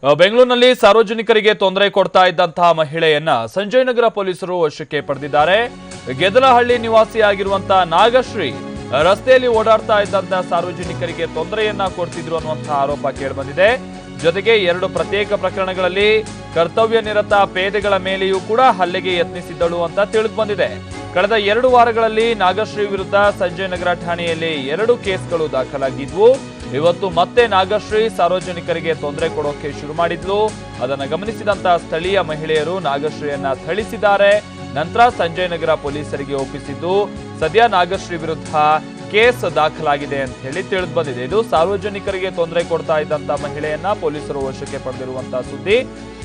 ಬೆಂಗಳೂರಿನಲ್ಲಿ ಸಾರ್ವಜನಿಕರಿಗೆ ತೊಂದರೆ ಕೊಡ್ತಾ ಇದ್ದಂತಹ ಮಹಿಳೆಯನ್ನ ಸಂಜಯನಗರ ಪೊಲೀಸರು ವಶಕ್ಕೆ ಪಡೆದಿದ್ದಾರೆ. ಗೆದಲಹಳ್ಳಿ ನಿವಾಸಿಯಾಗಿರುವಂತಹ ನಾಗಶ್ರೀ ರಸ್ತೆಯಲ್ಲಿ ಓಡಾಡ್ತಾ ಇದ್ದಂತಹ ಸಾರ್ವಜನಿಕರಿಗೆ ತೊಂದರೆಯನ್ನ ಕೊಡ್ತಿದ್ರು ಅನ್ನುವಂತಹ ಆರೋಪ ಕೇಳಿಬಂದಿದೆ. ಜೊತೆಗೆ 2 ಪ್ರತ್ಯೇಕ ಪ್ರಕರಣಗಳಲ್ಲಿ ಕರ್ತವ್ಯ ನಿರತ ಪೇದೆಗಳ ಮೇಲೆಯೂ ಕೂಡ ಹಲ್ಲೆಗೆ ಯತ್ನಿಸಿದ್ದಳು ಅಂತ ತಿಳಿದು ಬಂದಿದೆ. ಕಳೆದ 2 ವಾರಗಳಲ್ಲಿ ನಾಗಶ್ರೀ ವಿರುದ್ಧ ಸಂಜಯನಗರ ಠಾಣೆಯಲ್ಲಿ 2 ಕೇಸ್ಗಳು ದಾಖಲಾಗಿದ್ವು. ಇವತ್ತು ಮತ್ತೆ ನಾಗಶ್ರೀ ಸಾರ್ವಜನಿಕರಿಗೆ ತೊಂದರೆ ಕೊಡೋಕೆ ಶುರು ಮಾಡಿದ್ಲು. ಅದನ್ನು ಗಮನಿಸಿದಂತ ಸ್ಥಳೀಯ ಮಹಿಳೆಯರು ನಾಗಶ್ರೀಯನ್ನ ಥಳಿಸಿದ್ದಾರೆ. ನಂತರ ಸಂಜಯನಗರ ಪೊಲೀಸರಿಗೆ ಒಪ್ಪಿಸಿದ್ದು ಸದ್ಯ ನಾಗಶ್ರೀ ವಿರುದ್ಧ ಕೇಸ್ ದಾಖಲಾಗಿದೆ ಅಂತ ಹೇಳಿ ತಿಳಿದು ಬಂದಿದೆ. ಇದು ಸಾರ್ವಜನಿಕರಿಗೆ ತೊಂದರೆ ಕೊಡ್ತಾ ಇದ್ದಂತ ಮಹಿಳೆಯನ್ನ ಪೊಲೀಸರು ವಶಕ್ಕೆ ಪಡೆದಿರುವಂತಹ ಸುದ್ದಿ.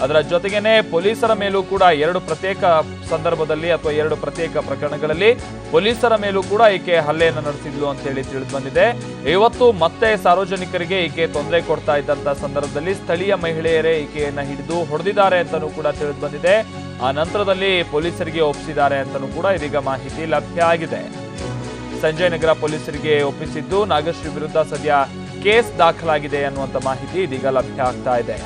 ಅದರ ಜೊತೆಗೇನೆ ಪೊಲೀಸರ ಮೇಲೂ ಕೂಡ 2 ಪ್ರತ್ಯೇಕ ಸಂದರ್ಭದಲ್ಲಿ ಅಥವಾ 2 ಪ್ರತ್ಯೇಕ ಪ್ರಕರಣಗಳಲ್ಲಿ ಪೊಲೀಸರ ಮೇಲೂ ಕೂಡ ಈಕೆ ಹಲ್ಲೆಯನ್ನು ನಡೆಸಿದ್ಲು ಅಂತ ಹೇಳಿ ತಿಳಿದು ಬಂದಿದೆ. ಇವತ್ತು ಮತ್ತೆ ಸಾರ್ವಜನಿಕರಿಗೆ ಈಕೆ ತೊಂದರೆ ಕೊಡ್ತಾ ಇದ್ದಂತ ಸಂದರ್ಭದಲ್ಲಿ ಸ್ಥಳೀಯ ಮಹಿಳೆಯರೇ ಈಕೆಯನ್ನ ಹಿಡಿದು ಹೊಡೆದಿದ್ದಾರೆ ಅಂತಾನೂ ಕೂಡ ತಿಳಿದು ಬಂದಿದೆ. ಆ ನಂತರದಲ್ಲಿ ಪೊಲೀಸರಿಗೆ ಒಪ್ಪಿಸಿದ್ದಾರೆ ಅಂತಾನೂ ಕೂಡ ಇದೀಗ ಮಾಹಿತಿ ಲಭ್ಯ ಆಗಿದೆ. ಸಂಜಯನಗರ ಪೊಲೀಸರಿಗೆ ಒಪ್ಪಿಸಿದ್ದು ನಾಗಶ್ರೀ ವಿರುದ್ಧ ಸದ್ಯ ಕೇಸ್ ದಾಖಲಾಗಿದೆ ಅನ್ನುವಂತ ಮಾಹಿತಿ ಇದೀಗ ಲಭ್ಯ ಆಗ್ತಾ ಇದೆ.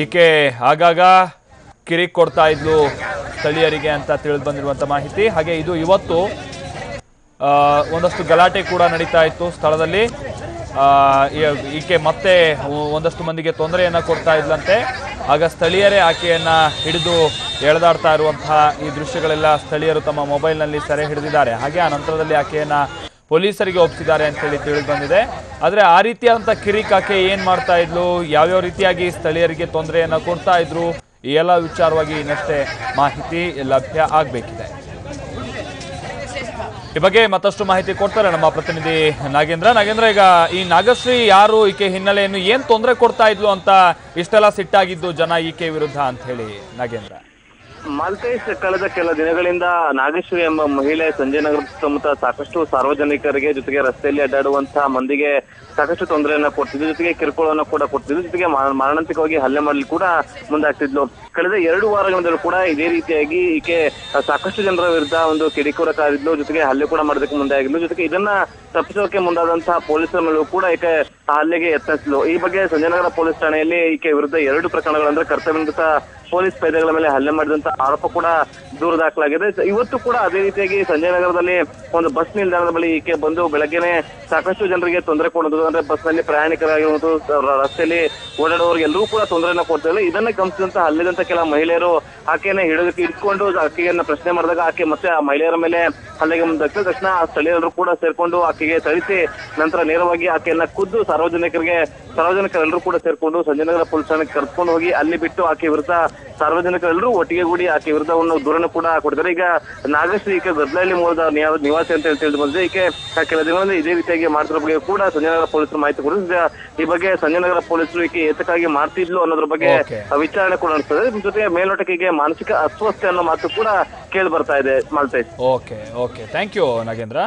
ಈಕೆ ಆಗಾಗ ಕಿರಿಕ್ ಕೊಡ್ತಾ ಇದ್ಲು ಸ್ಥಳೀಯರಿಗೆ ಅಂತ ತಿಳಿದು ಬಂದಿರುವಂತ ಮಾಹಿತಿ. ಹಾಗೆ ಇದು ಇವತ್ತು ಒಂದಷ್ಟು ಗಲಾಟೆ ಕೂಡ ನಡೀತಾ ಇತ್ತು ಸ್ಥಳದಲ್ಲಿ. ಈಕೆ ಮತ್ತೆ ಒಂದಷ್ಟು ಮಂದಿಗೆ ತೊಂದರೆಯನ್ನ ಕೊಡ್ತಾ ಇದ್ಲಂತೆ. ಆಗ ಸ್ಥಳೀಯರೇ ಆಕೆಯನ್ನ ಹಿಡಿದು ಎಳೆದಾಡ್ತಾ ಇರುವಂತಹ ಈ ದೃಶ್ಯಗಳೆಲ್ಲ ಸ್ಥಳೀಯರು ತಮ್ಮ ಮೊಬೈಲ್ನಲ್ಲಿ ಸೆರೆ ಹಿಡಿದಿದ್ದಾರೆ. ಹಾಗೆ ಆ ನಂತರದಲ್ಲಿ ಆಕೆಯನ್ನ ಪೊಲೀಸರಿಗೆ ಒಪ್ಪಿಸಿದ್ದಾರೆ ಅಂತ ಹೇಳಿ ತಿಳಿದು ಬಂದಿದೆ. ಆದ್ರೆ ಆ ರೀತಿಯಾದಂಥ ಕಿರಿಕ್ ಆಕೆ ಏನ್ ಮಾಡ್ತಾ ಇದ್ಲು, ಯಾವ್ಯಾವ ರೀತಿಯಾಗಿ ಸ್ಥಳೀಯರಿಗೆ ತೊಂದರೆಯನ್ನ ಕೊಡ್ತಾ ಇದ್ರು, ಈ ಎಲ್ಲ ವಿಚಾರವಾಗಿ ಇನ್ನಷ್ಟೇ ಮಾಹಿತಿ ಲಭ್ಯ ಆಗ್ಬೇಕಿದೆ. ಈ ಬಗ್ಗೆ ಮತ್ತಷ್ಟು ಮಾಹಿತಿ ಕೊಡ್ತಾರೆ ನಮ್ಮ ಪ್ರತಿನಿಧಿ ನಾಗೇಂದ್ರ. ಈಗ ಈ ನಾಗಶ್ರೀ ಯಾರು, ಈಕೆ ಹಿನ್ನೆಲೆಯನ್ನು ಏನ್ ತೊಂದರೆ ಕೊಡ್ತಾ ಇದ್ಲು ಅಂತ ಇಷ್ಟೆಲ್ಲ ಸಿಟ್ಟಾಗಿದ್ದು ಜನ ಈಕೆ ವಿರುದ್ಧ ಅಂತ ಹೇಳಿ ನಾಗೇಂದ್ರ? ಮಾಲ್ತೇಶ್, ಕಳೆದ ಕೆಲ ದಿನಗಳಿಂದ ನಾಗೇಶ್ವರಿ ಎಂಬ ಮಹಿಳೆ ಸಂಜಯನಗರ ಸುತ್ತಮುತ್ತ ಸಾಕಷ್ಟು ಸಾರ್ವಜನಿಕರಿಗೆ ಜೊತೆಗೆ ರಸ್ತೆಯಲ್ಲಿ ಅಡ್ಡಾಡುವಂತಹ ಮಂದಿಗೆ ಸಾಕಷ್ಟು ತೊಂದರೆಯನ್ನ ಕೊಡ್ತಿದ್ರು, ಜೊತೆಗೆ ಕಿರುಕುಳವನ್ನು ಕೂಡ ಕೊಡ್ತಿದ್ರು, ಜೊತೆಗೆ ಮಾರಣಾಂತಿಕವಾಗಿ ಹಲ್ಲೆ ಮಾಡಲಿ ಕೂಡ ಮುಂದಾಗ್ತಿದ್ಲು. ಕಳೆದ 2 ವಾರಗಳಿಂದಲೂ ಕೂಡ ಇದೇ ರೀತಿಯಾಗಿ ಈಕೆ ಸಾಕಷ್ಟು ಜನರ ವಿರುದ್ಧ ಒಂದು ಕಿಡಿಕೂರ ಕಾದಿದ್ಲು, ಜೊತೆಗೆ ಹಲ್ಲೆ ಕೂಡ ಮಾಡೋದಕ್ಕೆ ಮುಂದೆ ಆಗಿದ್ಲು. ಜೊತೆಗೆ ಇದನ್ನ ತಪ್ಪಿಸೋಕೆ ಮುಂದಾದಂತಹ ಪೊಲೀಸರ ಮೇಲೂ ಕೂಡ ಈಕೆ ಹಲ್ಲೆಗೆ ಯತ್ನಿಸಿದ್ಲು. ಈ ಬಗ್ಗೆ ಸಂಜಯನಗರ ಪೊಲೀಸ್ ಠಾಣೆಯಲ್ಲಿ ಈಕೆ ವಿರುದ್ಧ 2 ಪ್ರಕರಣಗಳಂದ್ರೆ ಕರ್ತವ್ಯ ಪೊಲೀಸ್ ಪೇದೆಗಳ ಮೇಲೆ ಹಲ್ಲೆ ಮಾಡಿದಂತ ಆರೋಪ ಕೂಡ ದೂರು ದಾಖಲಾಗಿದೆ. ಇವತ್ತು ಕೂಡ ಅದೇ ರೀತಿಯಾಗಿ ಸಂಜಯನಗರದಲ್ಲಿ ಒಂದು ಬಸ್ ನಿಲ್ದಾಣದ ಬಳಿ ಈಕೆ ಬಂದು ಬೆಳಗ್ಗೆನೆ ಸಾಕಷ್ಟು ಜನರಿಗೆ ತೊಂದರೆ ಕೊಡೋದು, ಅಂದ್ರೆ ಬಸ್ ನಲ್ಲಿ ಪ್ರಯಾಣಿಕರಾಗಿರುವುದು, ರಸ್ತೆಯಲ್ಲಿ ಓಡಾಡುವವರಿಗೆ ಎಲ್ಲರೂ ಕೂಡ ತೊಂದರೆಯನ್ನ ಕೊಡ್ತಾರೆ. ಇದನ್ನ ಗಮನಿಸಿದಂತ ಹಲ್ಲೆದಂತ ಕೆಲ ಮಹಿಳೆಯರು ಆಕೆಯನ್ನ ಇಟ್ಕೊಂಡು ಆಕೆಯನ್ನ ಪ್ರಶ್ನೆ ಮಾಡಿದಾಗ ಆಕೆ ಮತ್ತೆ ಆ ಮಹಿಳೆಯರ ಮೇಲೆ ಹಲ್ಲೆಗೆ ಮುಂದಾಗ್ತದೆ. ತಕ್ಷಣ ಆ ಸ್ಥಳೀಯರು ಕೂಡ ಸೇರ್ಕೊಂಡು ಆಕೆಗೆ ಥಳಿಸಿ ನಂತರ ನೇರವಾಗಿ ಆಕೆಯನ್ನ ಖುದ್ದು ಸಾರ್ವಜನಿಕರೆಲ್ಲರೂ ಕೂಡ ಸೇರ್ಕೊಂಡು ಸಂಜಯನಗರ ಪೊಲೀಸ್ ಠಾಣೆಗೆ ಕರೆದುಕೊಂಡು ಹೋಗಿ ಅಲ್ಲಿ ಬಿಟ್ಟು ಆಕೆ ವಿರುದ್ಧ ಸಾರ್ವಜನಿಕರೆಲ್ಲರೂ ಒಟ್ಟಿಗೆ ಕೂಡಿ ಆಕೆ ವಿರುದ್ಧ ಒಂದು ದೂರನ್ನು ಕೂಡ ಕೊಟ್ಟಿದ್ದಾರೆ. ಈಗ ನಾಗಶ್ರೀ ಈಕೆ ಗದ್ದಲಹಳ್ಳಿ ಮೂಲದ ನಿವಾಸಿ ಅಂತ ಹೇಳಿ ತಿಳಿದು ಬಂದಿದೆ. ಈಕೆ ಕೆಲ ದಿನಗಳಲ್ಲಿ ಇದೇ ರೀತಿಯಾಗಿ ಮಾಡ್ತಿರೋ ಬಗ್ಗೆ ಕೂಡ ಸಂಜಯನಗರ ಪೊಲೀಸರು ಮಾಹಿತಿ ಕೊಡಿಸಿದೆ. ಈ ಬಗ್ಗೆ ಸಂಜಯನಗರ ಪೊಲೀಸರು ಈಕೆ ಏತಕ್ಕಾಗಿ ಮಾಡ್ತಿದ್ಲು ಅನ್ನೋದ್ರ ಬಗ್ಗೆ ವಿಚಾರಣೆ ಕೂಡ ನಡೆಸ್ತದೆ. ಜೊತೆಗೆ ಮೇಲ್ನೋಟಕ್ಕೆ ಮಾನಸಿಕ ಅಸ್ವಸ್ಥ ಅನ್ನೋ ಮಾತು ಕೂಡ ಕೇಳಿ ಬರ್ತಾ ಇದೆ. Maltesh, okay thank you Nagendra.